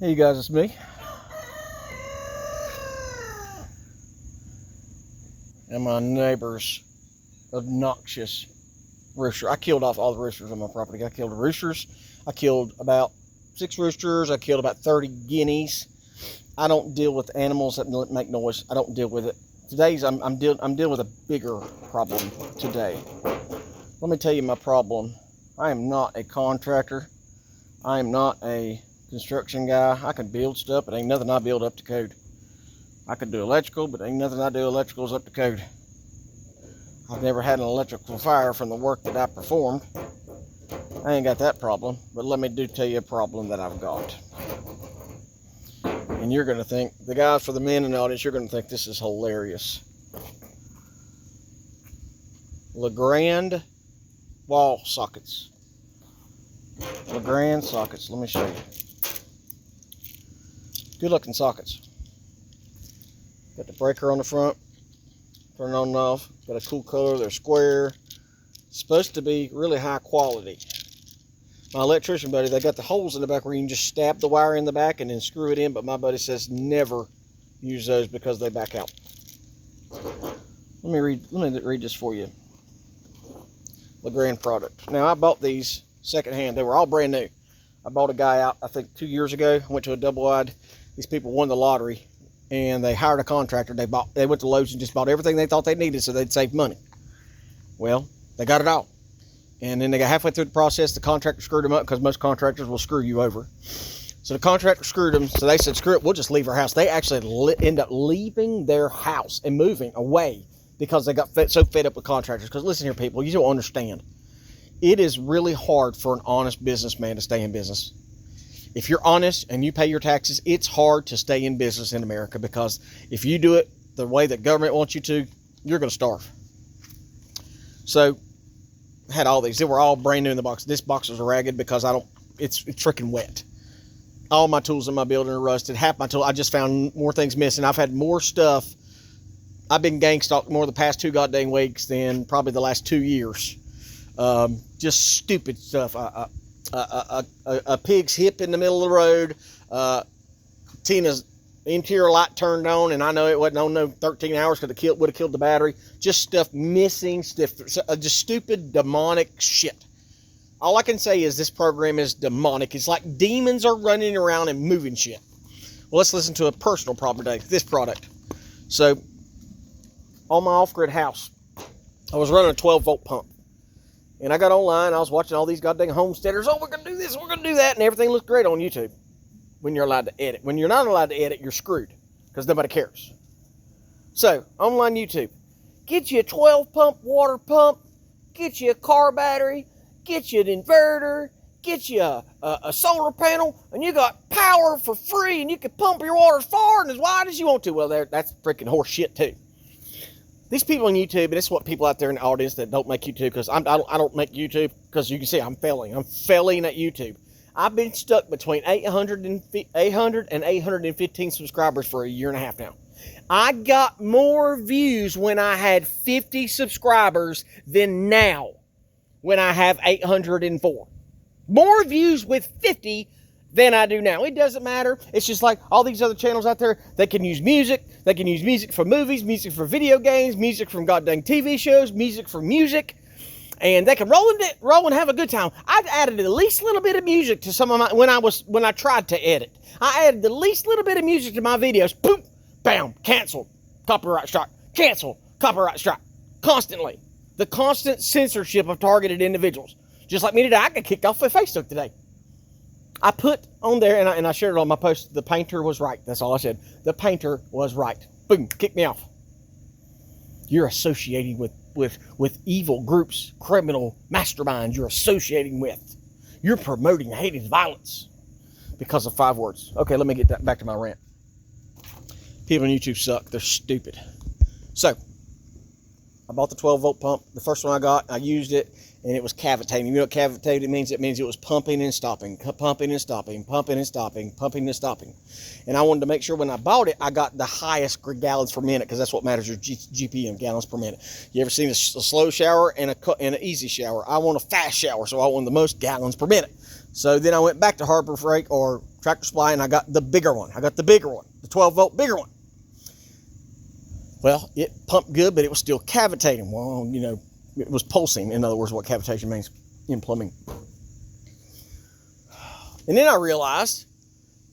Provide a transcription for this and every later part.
Hey you guys, it's me. And my neighbor's obnoxious rooster. I killed off all the roosters on my property. I killed the roosters. I killed about 6 roosters. I killed about 30 guineas. I don't deal with animals that make noise. I don't deal with it. I'm dealing with a bigger problem today. Let me tell you my problem. I am not a contractor. I am not a construction guy. I can build stuff, but ain't nothing I build up to code. I can do electrical, but ain't nothing I do electrical is up to code. I've never had an electrical fire from the work that I performed. I ain't got that problem, but let me tell you a problem that I've got. And you're gonna think, the guys for the men in the audience, you're gonna think this is hilarious. Legrand wall sockets. Legrand sockets, let me show you. Good looking sockets. Got the breaker on the front, turn it on and off. Got a cool color, they're square. Supposed to be really high quality. My electrician buddy, they got the holes in the back where you can just stab the wire in the back and then screw it in, but my buddy says never use those because they back out. Let me read this for you. Legrand product. Now I bought these secondhand. They were all brand new. I bought a guy out, I think 2 years ago. I went to a double wide. These people won the lottery and they hired a contractor. They went to Lowe's and just bought everything they thought they needed so they'd save money. Well, they got it all. And then they got halfway through the process, the contractor screwed them up because most contractors will screw you over. So the contractor screwed them, so they said, screw it, we'll just leave our house. They actually end up leaving their house and moving away because they got so fed up with contractors. Because listen here, people, you don't understand. It is really hard for an honest businessman to stay in business. If you're honest and you pay your taxes, it's hard to stay in business in America because if you do it the way that government wants you to, you're going to starve. So I had all these. They were all brand new in the box. This box was ragged because it's freaking wet. All my tools in my building are rusted. Half my tools, I just found more things missing. I've had more stuff. I've been gang stalked more the past 2 goddamn weeks than probably the last 2 years. Just stupid stuff. A pig's hip in the middle of the road. Tina's interior light turned on, and I know it wasn't on no 13 hours because it would have killed the battery. Just stuff missing, just stupid demonic shit. All I can say is this program is demonic. It's like demons are running around and moving shit. Well, let's listen to a personal problem today. This product. So, on my off-grid house, I was running a 12-volt pump. And I got online, I was watching all these goddamn homesteaders. Oh, we're going to do this, we're going to do that. And everything looks great on YouTube. When you're allowed to edit. When you're not allowed to edit, you're screwed. Because nobody cares. So, online YouTube. Get you a 12-pump water pump. Get you a car battery. Get you an inverter. Get you a solar panel. And you got power for free. And you can pump your water as far and as wide as you want to. Well, that's freaking horse shit too. These people on YouTube, and it's what people out there in the audience that don't make YouTube, because I don't make YouTube, because you can see I'm failing. I'm failing at YouTube. I've been stuck between 800 and 815 subscribers for a year and a half now. I got more views when I had 50 subscribers than now when I have 804. More views with 50 than I do now. It doesn't matter. It's just like all these other channels out there. They can use music. They can use music for movies, music for video games, music from goddamn TV shows, music for music. And they can roll and have a good time. I've added the least little bit of music to some of my, when I tried to edit. I added the least little bit of music to my videos. Boom, bam, canceled, copyright strike, cancel, copyright strike, constantly. The constant censorship of targeted individuals. Just like me today, I got kicked off of Facebook today. I put on there, and I shared it on my post, the painter was right. That's all I said. The painter was right. Boom, kicked me off. You're associating with evil groups, criminal masterminds you're associating with. You're promoting hate and violence because of 5 words. Okay, let me get back to my rant. People on YouTube suck. They're stupid. So, I bought the 12-volt pump. The first one I got, I used it, and it was cavitating. You know what cavitating means? It means it was pumping and stopping, pumping and stopping, pumping and stopping, pumping and stopping. And I wanted to make sure when I bought it, I got the highest gallons per minute, because that's what matters, your GPM, gallons per minute. You ever seen a slow shower and an easy shower? I want a fast shower, so I want the most gallons per minute. So then I went back to Harbor Freight or Tractor Supply, and I got the bigger one. I got the bigger one, the 12-volt bigger one. Well, it pumped good, but it was still cavitating. Well, you know, it was pulsing, in other words, what cavitation means in plumbing. And then I realized,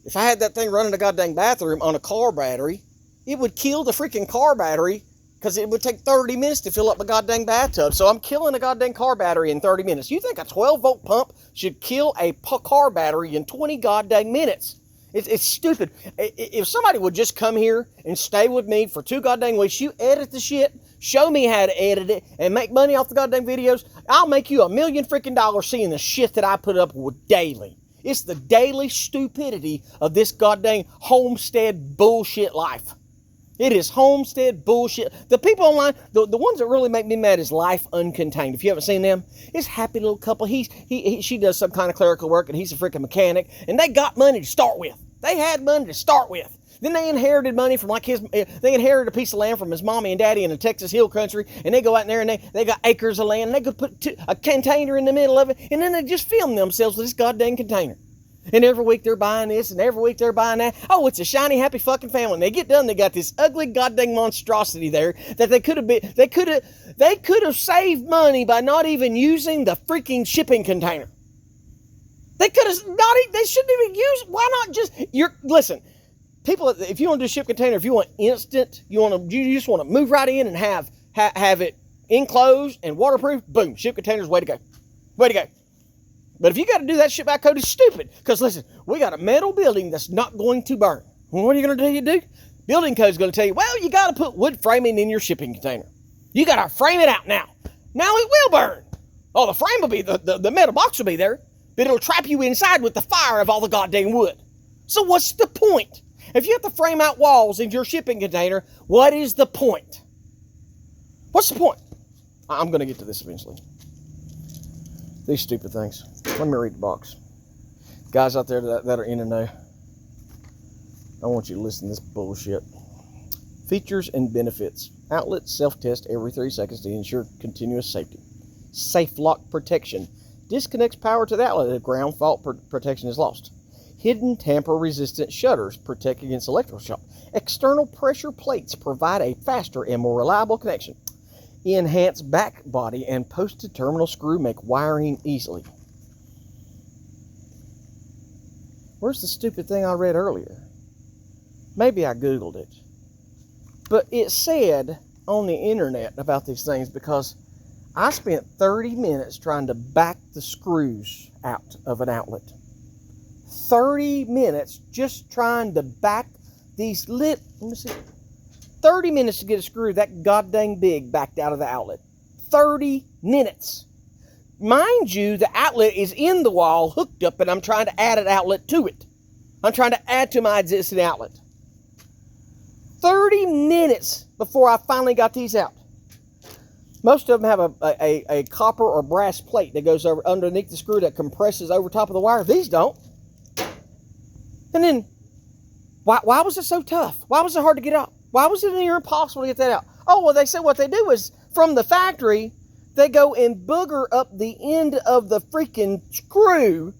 if I had that thing running the goddamn bathroom on a car battery, it would kill the freaking car battery, because it would take 30 minutes to fill up a goddamn bathtub. So I'm killing a goddamn car battery in 30 minutes. You think a 12-volt pump should kill a car battery in 20 goddamn minutes? It's stupid. If somebody would just come here and stay with me for 2 goddamn weeks, you edit the shit, show me how to edit it, and make money off the goddamn videos, I'll make you $1 million freaking dollars seeing the shit that I put up with daily. It's the daily stupidity of this goddamn homestead bullshit life. It is homestead bullshit. The people online, the ones that really make me mad is Life Uncontained. If you haven't seen them, it's a happy little couple. She does some kind of clerical work, and he's a freaking mechanic. And they got money to start with. They had money to start with. Then they inherited money from they inherited a piece of land from his mommy and daddy in the Texas Hill Country. And they go out there and they got acres of land. And they could put a container in the middle of it. And then they just film themselves with this goddamn container. And every week they're buying this, and every week they're buying that. Oh, it's a shiny, happy fucking family. And they get done, they got this ugly goddamn monstrosity there that they could have saved money by not even using the freaking shipping container. They could have not. They shouldn't even use. Why not just? Listen, people. If you want to do ship container, if you want instant, you just want to move right in and have it enclosed and waterproof. Boom, ship containers. Way to go. Way to go. But if you got to do that shit by code, it's stupid. Because listen, we got a metal building that's not going to burn. Well, what are you going to do? Building code's going to tell you, well, you got to put wood framing in your shipping container. You got to frame it out now. Now it will burn. Oh, the frame will be, the metal box will be there, but it'll trap you inside with the fire of all the goddamn wood. So what's the point? If you have to frame out walls in your shipping container, what is the point? What's the point? I'm going to get to this eventually. These stupid things. Let me read the box. Guys out there that are in and know, I want you to listen to this bullshit. Features and benefits. Outlet self-test every 3 seconds to ensure continuous safety. Safe lock protection. Disconnects power to the outlet if ground fault protection is lost. Hidden tamper-resistant shutters protect against electrical shock. External pressure plates provide a faster and more reliable connection. Enhanced back body and posted terminal screw make wiring easily. Where's the stupid thing I read earlier? Maybe I Googled it. But it said on the internet about these things because I spent 30 minutes trying to back the screws out of an outlet. 30 minutes just trying to back these let me see. 30 minutes to get a screw that goddamn big backed out of the outlet. 30 minutes. Mind you, the outlet is in the wall, hooked up, and I'm trying to add an outlet to it. I'm trying to add to my existing outlet. 30 minutes before I finally got these out. Most of them have a copper or brass plate that goes over underneath the screw that compresses over top of the wire. These don't. And then, why was it so tough? Why was it hard to get out? Why was it near impossible to get that out? Oh, well, they said what they do is, from the factory, they go and booger up the end of the freaking screw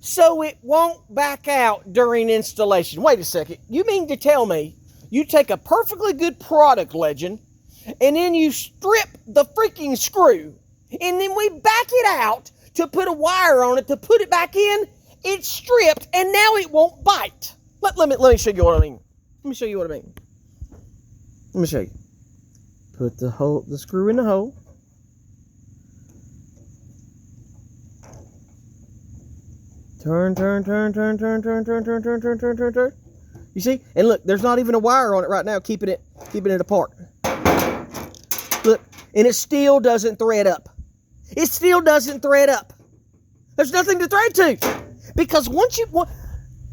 so it won't back out during installation. Wait a second. You mean to tell me you take a perfectly good product, Legend, and then you strip the freaking screw, and then we back it out to put a wire on it to put it back in? It's stripped, and now it won't bite. Let me show you what I mean. Let me show you what I mean. Let me show you. Put the screw in the hole. Turn. You see? And look, there's not even a wire on it right now keeping it apart. Look, and it still doesn't thread up. It still doesn't thread up. There's nothing to thread to. Because once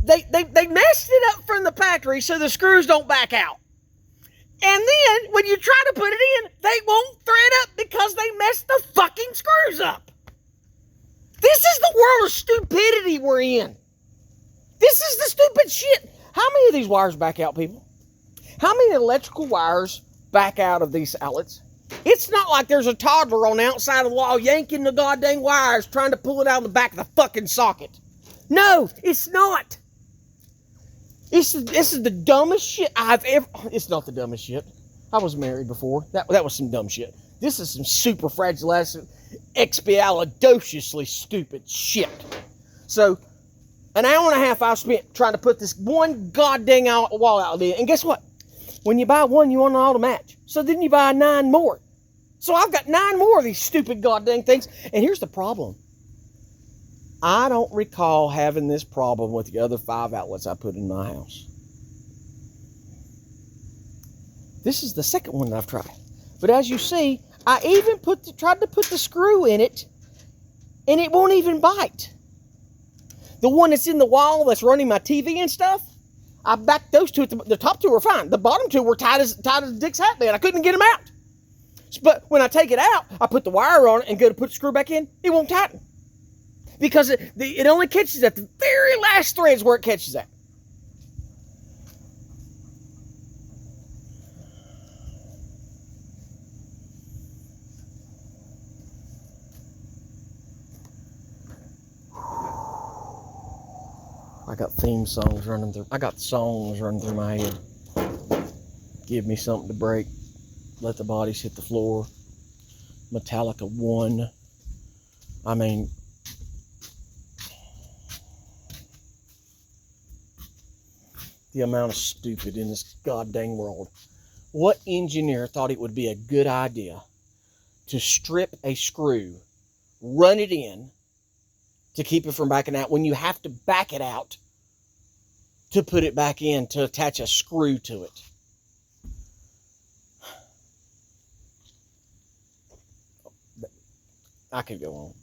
they messed it up from the factory so the screws don't back out. And then, when you try to put it in, they won't thread up because they messed the fucking screws up. This is the world of stupidity we're in. This is the stupid shit. How many of these wires back out, people? How many electrical wires back out of these outlets? It's not like there's a toddler on the outside of the wall yanking the goddamn wires trying to pull it out of the back of the fucking socket. No, it's not. This is the dumbest shit I've ever... It's not the dumbest shit. I was married before. That was some dumb shit. This is some super expialidociously stupid shit. So, an hour and a half I've spent trying to put this one goddamn wall out there. And guess what? When you buy one, you want it all to match. So then you buy 9 more. So I've got 9 more of these stupid goddamn things. And here's the problem. I don't recall having this problem with the other 5 outlets I put in my house. This is the second one that I've tried. But as you see, I even tried to put the screw in it, and it won't even bite. The one that's in the wall that's running my TV and stuff, I backed those two. The top 2 were fine. The bottom 2 were tight as Dick's hat band. I couldn't get them out. But when I take it out, I put the wire on it and go to put the screw back in, it won't tighten. Because it only catches at the very last threads where it catches at. I got theme songs running through. I got songs running through my head. Give me something to break. Let the bodies hit the floor. Metallica 1. I mean, the amount of stupid in this goddamn world. What engineer thought it would be a good idea to strip a screw, run it in to keep it from backing out when you have to back it out to put it back in to attach a screw to it? I could go on.